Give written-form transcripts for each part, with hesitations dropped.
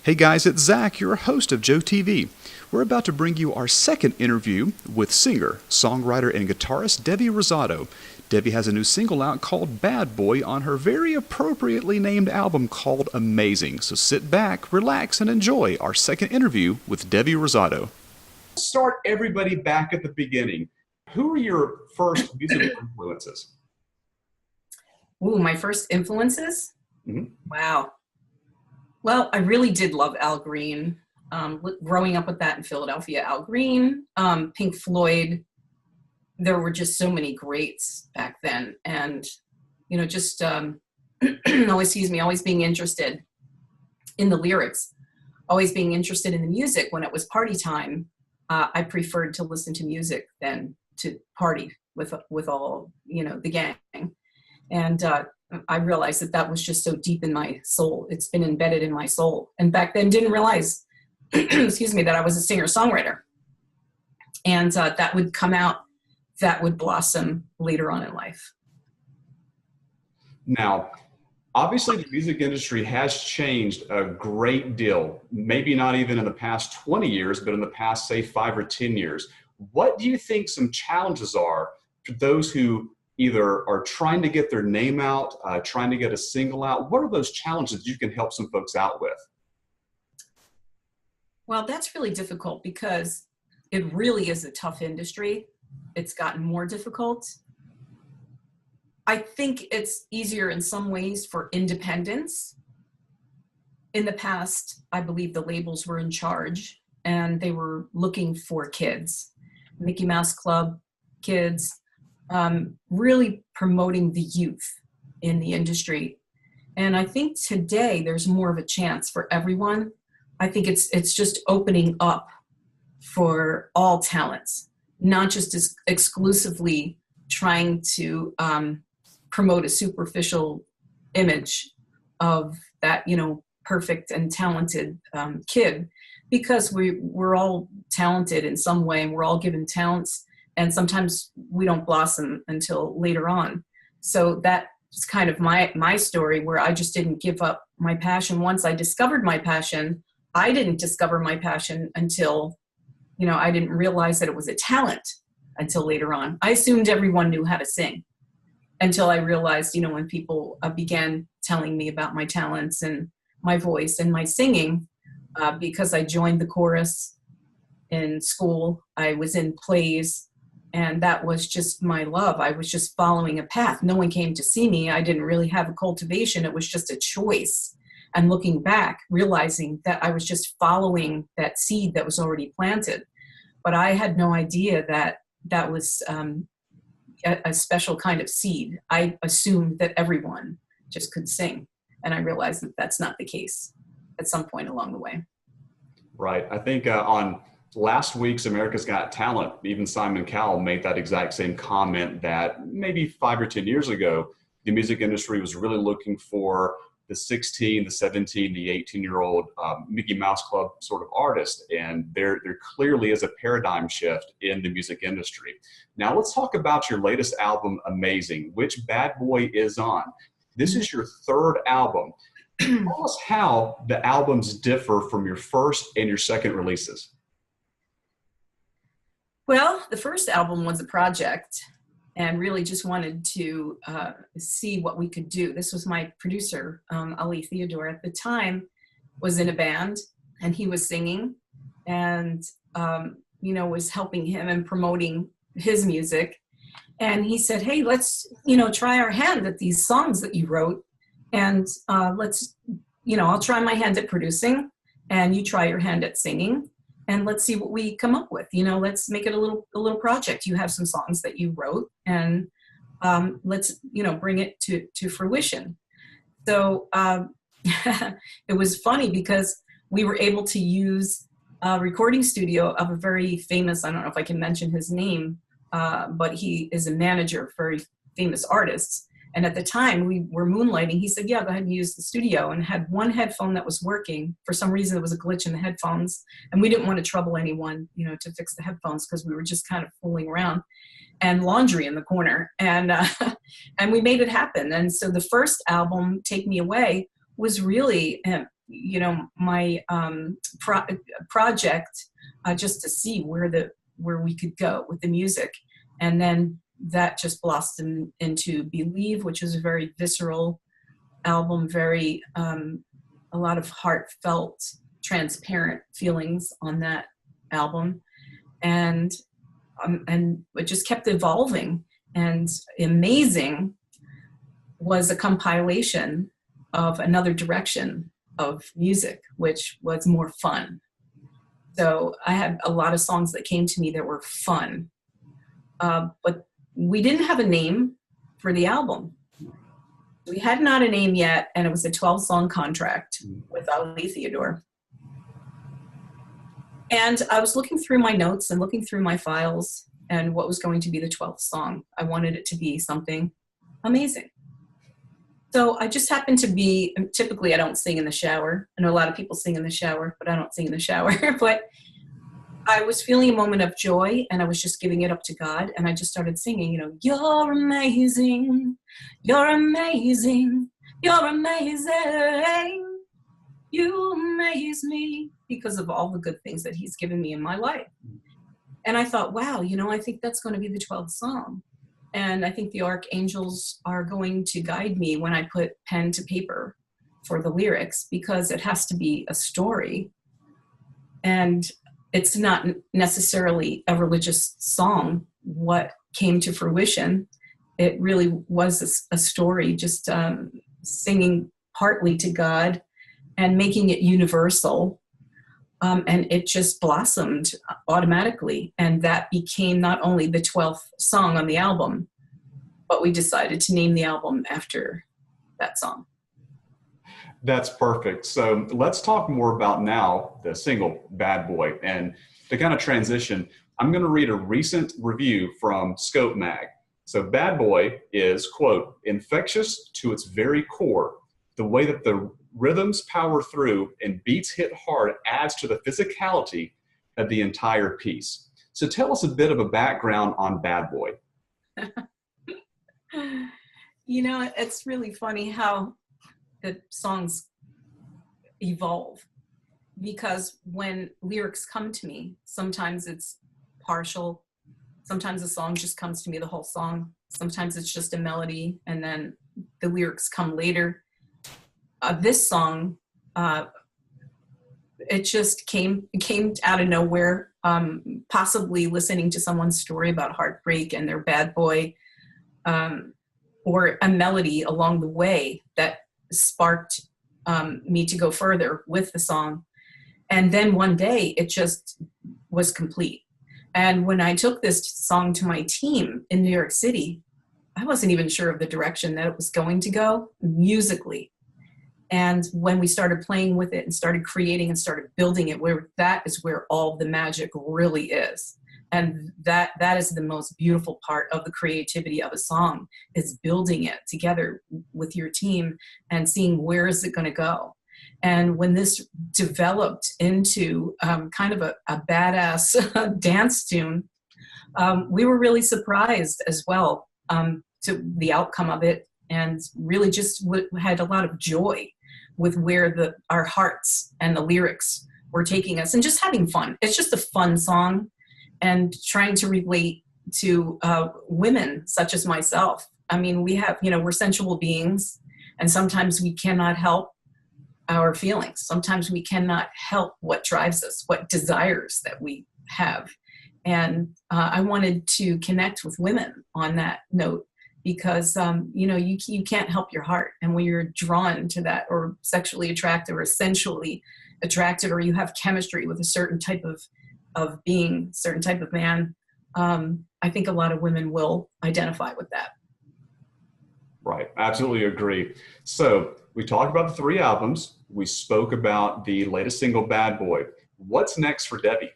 Hey guys, it's Zach, your host of JoeTV. We're about to bring you our second interview with singer, songwriter, and guitarist Devi Rosado. Devi has a new single out called Bad Boy on her very appropriately named album called Amazing. So sit back, relax, and enjoy our second interview with Devi Rosado. Start everybody back at the beginning. Who are your first musical influences? Ooh, my first influences? Mhm. Wow. Well, I really did love Al Green. Growing up with that in Philadelphia, Al Green, Pink Floyd, there were just so many greats back then. And, just always being interested in the lyrics, always being interested in the music. When it was party time, I preferred to listen to music than to party with all, the gang. And I realized that was just so deep in my soul. It's been embedded in my soul. And back then didn't realize, excuse me, that I was a singer-songwriter. And that would come out, that would blossom later on in life. Now, obviously the music industry has changed a great deal, maybe not even in the past 20 years, but in the past, say, 5 or 10 years. What do you think some challenges are for those who either are trying to get their name out, trying to get a single out? What are those challenges you can help some folks out with? Well, that's really difficult because it really is a tough industry. It's gotten more difficult. I think it's easier in some ways for independents. In the past, I believe the labels were in charge and they were looking for kids. Mickey Mouse Club, kids, really promoting the youth in the industry. And I think today there's more of a chance for everyone. I think it's just opening up for all talents, not just exclusively trying to promote a superficial image of that, perfect and talented kid, because we're all talented in some way and we're all given talents. And sometimes we don't blossom until later on. So that's kind of my story, where I just didn't give up my passion. Once I discovered my passion, I didn't discover my passion until, I didn't realize that it was a talent until later on. I assumed everyone knew how to sing until I realized, when people began telling me about my talents and my voice and my singing, because I joined the chorus in school. I was in plays. And that was just my love. I was just following a path. No one came to see me. I didn't really have a cultivation. It was just a choice. And looking back, realizing that I was just following that seed that was already planted. But I had no idea that that was a special kind of seed. I assumed that everyone just could sing. And I realized that that's not the case at some point along the way. Right. I think on last week's America's Got Talent, even Simon Cowell made that exact same comment that maybe 5 or 10 years ago, the music industry was really looking for the 16, the 17, the 18-year-old Mickey Mouse Club sort of artist. And there clearly is a paradigm shift in the music industry. Now let's talk about your latest album, Amazing, which Bad Boy is on. This is your third album. Tell us how the albums differ from your first and your second releases. Well, the first album was a project and really just wanted to see what we could do. This was my producer, Ali Theodore, at the time, was in a band and he was singing and, was helping him and promoting his music. And he said, hey, let's, try our hand at these songs that you wrote. And let's, I'll try my hand at producing and you try your hand at singing. And let's see what we come up with. Let's make it a little project. You have some songs that you wrote, and let's bring it to fruition. So it was funny because we were able to use a recording studio of a very famous, I don't know if I can mention his name, but he is a manager of very famous artists. And at the time we were moonlighting, he said, yeah, go ahead and use the studio, and had one headphone that was working. For some reason, there was a glitch in the headphones, and we didn't want to trouble anyone, to fix the headphones because we were just kind of fooling around, and laundry in the corner. And, and we made it happen. And so the first album, Take Me Away, was really my project, just to see where we could go with the music. And then that just blossomed into Believe, which is a very visceral album, very a lot of heartfelt, transparent feelings on that album, and it just kept evolving. And Amazing was a compilation of Another Direction of music, which was more fun. So I had a lot of songs that came to me that were fun, but we didn't have a name for the album. We had not a name yet, and it was a 12-song contract with Ali Theodore. And I was looking through my notes and looking through my files and what was going to be the 12th song. I wanted it to be something amazing. So I just happened to be, typically I don't sing in the shower. I know a lot of people sing in the shower, but I don't sing in the shower. But I was feeling a moment of joy, and I was just giving it up to God. And I just started singing, you're amazing, you're amazing, you're amazing. You amaze me, because of all the good things that he's given me in my life. And I thought, wow, I think that's going to be the 12th song. And I think the archangels are going to guide me when I put pen to paper for the lyrics, because it has to be a story. And it's not necessarily a religious song. What came to fruition, it really was a story, just singing partly to God and making it universal. And it just blossomed automatically. And that became not only the 12th song on the album, but we decided to name the album after that song. That's perfect. So let's talk more about now the single Bad Boy. And to kind of transition, I'm going to read a recent review from Scope Mag. So Bad Boy is, quote, infectious to its very core. The way that the rhythms power through and beats hit hard adds to the physicality of the entire piece. So tell us a bit of a background on Bad Boy. It's really funny how the songs evolve, because when lyrics come to me, sometimes it's partial. Sometimes the song just comes to me, the whole song. Sometimes it's just a melody, and then the lyrics come later. This song, it just came out of nowhere, possibly listening to someone's story about heartbreak and their bad boy, or a melody along the way that sparked me to go further with the song. And then one day it just was complete. And when I took this song to my team in New York City, I wasn't even sure of the direction that it was going to go musically. And when we started playing with it and started creating and started building it, that is where all the magic really is. And that is the most beautiful part of the creativity of a song, is building it together with your team and seeing where is it going to go. And when this developed into kind of a badass dance tune, we were really surprised as well to the outcome of it, and really just had a lot of joy with where our hearts and the lyrics were taking us, and just having fun. It's just a fun song, and trying to relate to women such as myself. I mean, we're sensual beings, and sometimes we cannot help our feelings. Sometimes we cannot help what drives us, what desires that we have. And I wanted to connect with women on that note, because you can't help your heart. And when you're drawn to that, or sexually attracted or sensually attracted, or you have chemistry with a certain type of being, certain type of man, I think a lot of women will identify with that. Right. Absolutely agree. So we talked about the 3 albums. We spoke about the latest single, Bad Boy. What's next for Debbie?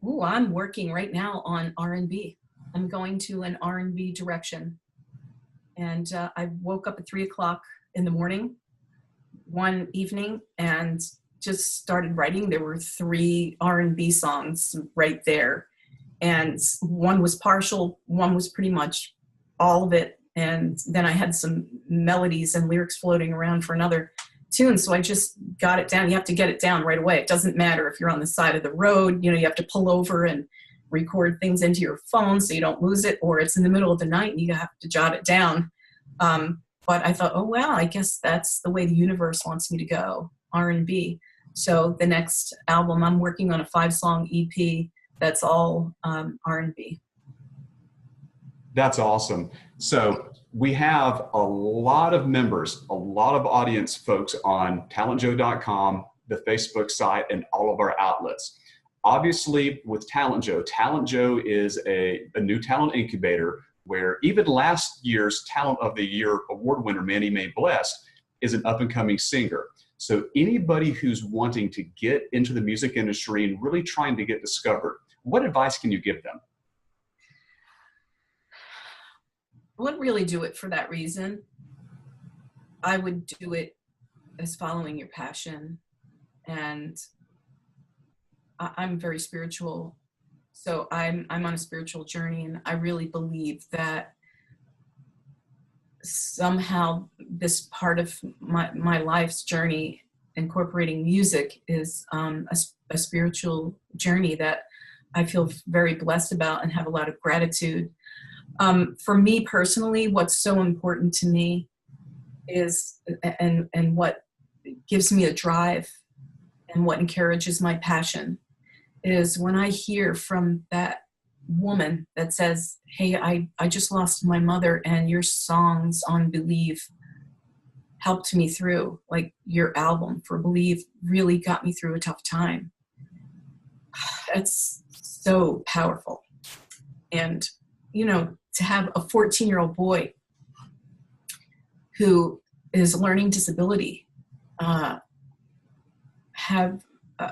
Ooh, I'm working right now on R&B. I'm going to an R&B direction. And I woke up at 3:00 in the morning one evening and just started writing. There were 3 R&B songs right there. And one was partial, one was pretty much all of it. And then I had some melodies and lyrics floating around for another. tunes. So I just got it down. You have to get it down right away. It doesn't matter if you're on the side of the road, you have to pull over and record things into your phone so you don't lose it, or it's in the middle of the night and you have to jot it down. But I thought, oh, well, I guess that's the way the universe wants me to go, R&B. So the next album, I'm working on a 5-song EP that's all R&B. That's awesome. So we have a lot of members, a lot of audience folks on talentjoe.com, the Facebook site, and all of our outlets. Obviously, with Talent Joe is a new talent incubator where even last year's Talent of the Year award winner, Manny Mae Blessed, is an up-and-coming singer. So anybody who's wanting to get into the music industry and really trying to get discovered, what advice can you give them? I wouldn't really do it for that reason. I would do it as following your passion. And I'm very spiritual. So I'm on a spiritual journey, and I really believe that somehow this part of my life's journey, incorporating music, is a spiritual journey that I feel very blessed about and have a lot of gratitude. For me personally, what's so important to me is, and what gives me a drive and what encourages my passion, is when I hear from that woman that says, hey, I just lost my mother and your songs on Believe helped me through, like your album for Believe really got me through a tough time. That's so powerful. And, to have a 14-year-old boy who is learning disability have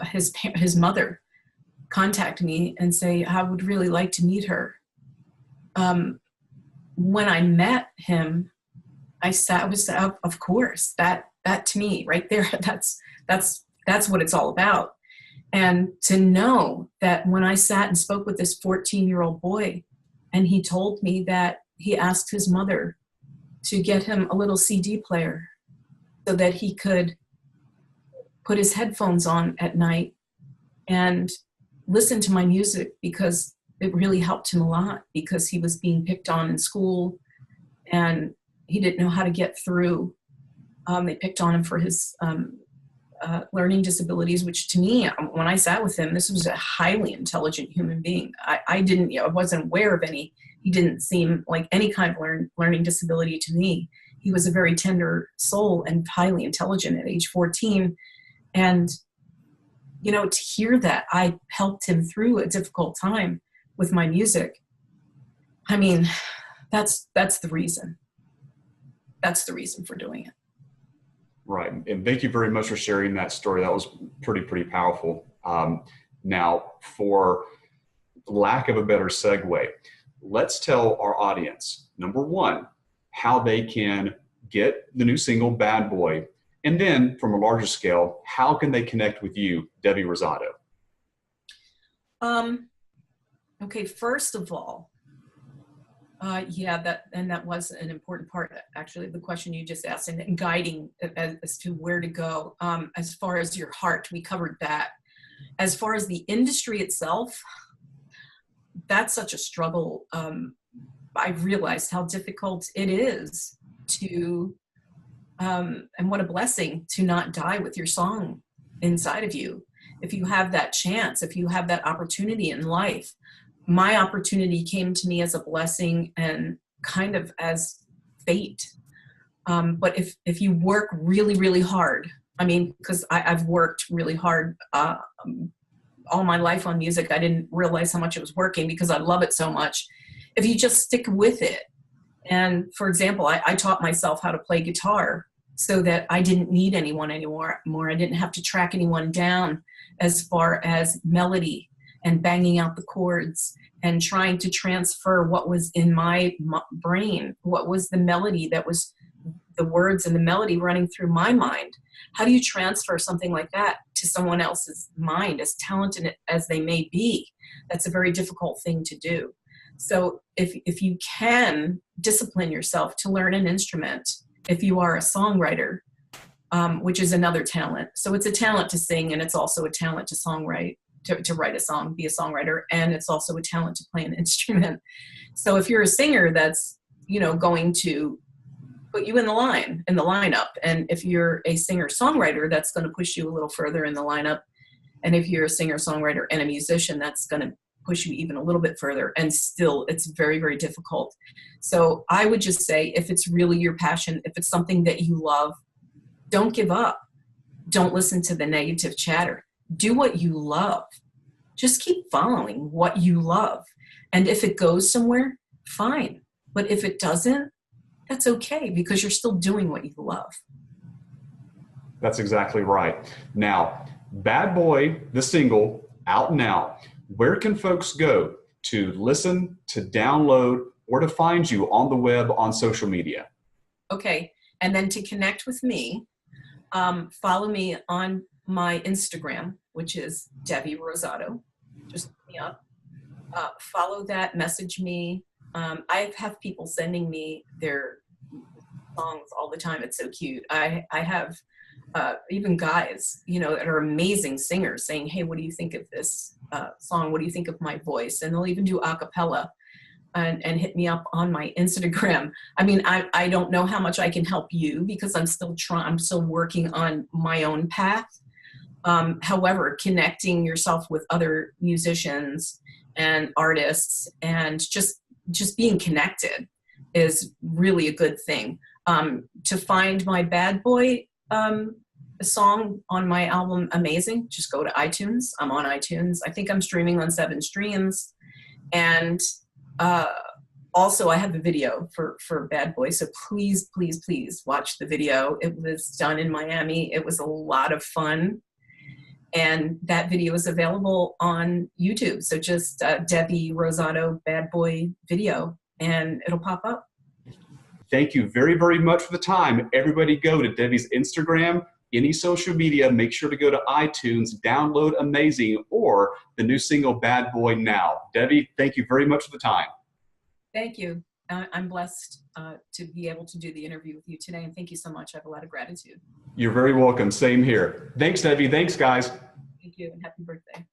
his mother contact me and say, I would really like to meet her. When I met him, I was, of course, that to me right there, that's what it's all about. And to know that when I sat and spoke with this 14-year-old boy, and he told me that he asked his mother to get him a little CD player so that he could put his headphones on at night and listen to my music, because it really helped him a lot, because he was being picked on in school and he didn't know how to get through. They picked on him for his learning disabilities, which to me, when I sat with him, this was a highly intelligent human being. I wasn't aware of any. He didn't seem like any kind of learning disability to me. He was a very tender soul and highly intelligent at age 14. And, to hear that I helped him through a difficult time with my music, I mean, that's the reason. That's the reason for doing it. Right. And thank you very much for sharing that story. That was pretty powerful. Now, for lack of a better segue, let's tell our audience, number one, how they can get the new single, Bad Boy. And then from a larger scale, how can they connect with you, Devi Rosado? Okay, first of all, that was an important part, actually, of the question you just asked, and guiding as to where to go. As far as your heart, we covered that. As far as the industry itself, that's such a struggle. I realized how difficult it is to, and what a blessing to not die with your song inside of you. If you have that chance, if you have that opportunity in life. My opportunity came to me as a blessing and kind of as fate. But if you work really, really hard, because I've worked really hard all my life on music. I didn't realize how much it was working because I love it so much. If you just stick with it. And for example, I taught myself how to play guitar so that I didn't need anyone anymore. I didn't have to track anyone down as far as melody and banging out the chords and trying to transfer what was in my brain, what was the melody, that was the words and the melody running through my mind. How do you transfer something like that to someone else's mind, as talented as they may be? That's a very difficult thing to do. So if you can discipline yourself to learn an instrument, if you are a songwriter, which is another talent. So it's a talent to sing, and it's also a talent to songwrite, to write a song, be a songwriter, and it's also a talent to play an instrument. So if you're a singer, that's, going to put you in the lineup. And if you're a singer-songwriter, that's going to push you a little further in the lineup. And if you're a singer-songwriter and a musician, that's going to push you even a little bit further. And still, it's very, very difficult. So I would just say, if it's really your passion, if it's something that you love, don't give up. Don't listen to the negative chatter. Do what you love. Just keep following what you love. And if it goes somewhere, fine. But if it doesn't, that's okay, because you're still doing what you love. That's exactly right. Now, Bad Boy, the single, out now. Where can folks go to listen, to download, or to find you on the web, on social media? Okay. And then to connect with me, follow me on my Instagram, which is Devi Rosado. Just look me up. Follow that, message me. I have people sending me their songs all the time. It's so cute. I have even guys, that are amazing singers saying, hey, what do you think of this song? What do you think of my voice? And they'll even do a cappella and hit me up on my Instagram. I mean, I don't know how much I can help you, because I'm still working on my own path. However, connecting yourself with other musicians and artists and just being connected is really a good thing. To find my Bad Boy song on my album Amazing, just go to iTunes. I'm on iTunes. I think I'm streaming on 7 streams. And also I have a video for Bad Boy. So please, please, please watch the video. It was done in Miami. It was a lot of fun. And that video is available on YouTube. So just Devi Rosado Bad Boy video, and it'll pop up. Thank you very, very much for the time. Everybody go to Devi's Instagram, any social media. Make sure to go to iTunes, download Amazing, or the new single Bad Boy now. Devi, thank you very much for the time. Thank you. I'm blessed to be able to do the interview with you today, and thank you so much. I have a lot of gratitude. You're very welcome. Same here. Thanks, Devi. Thanks, guys. Thank you, and happy birthday.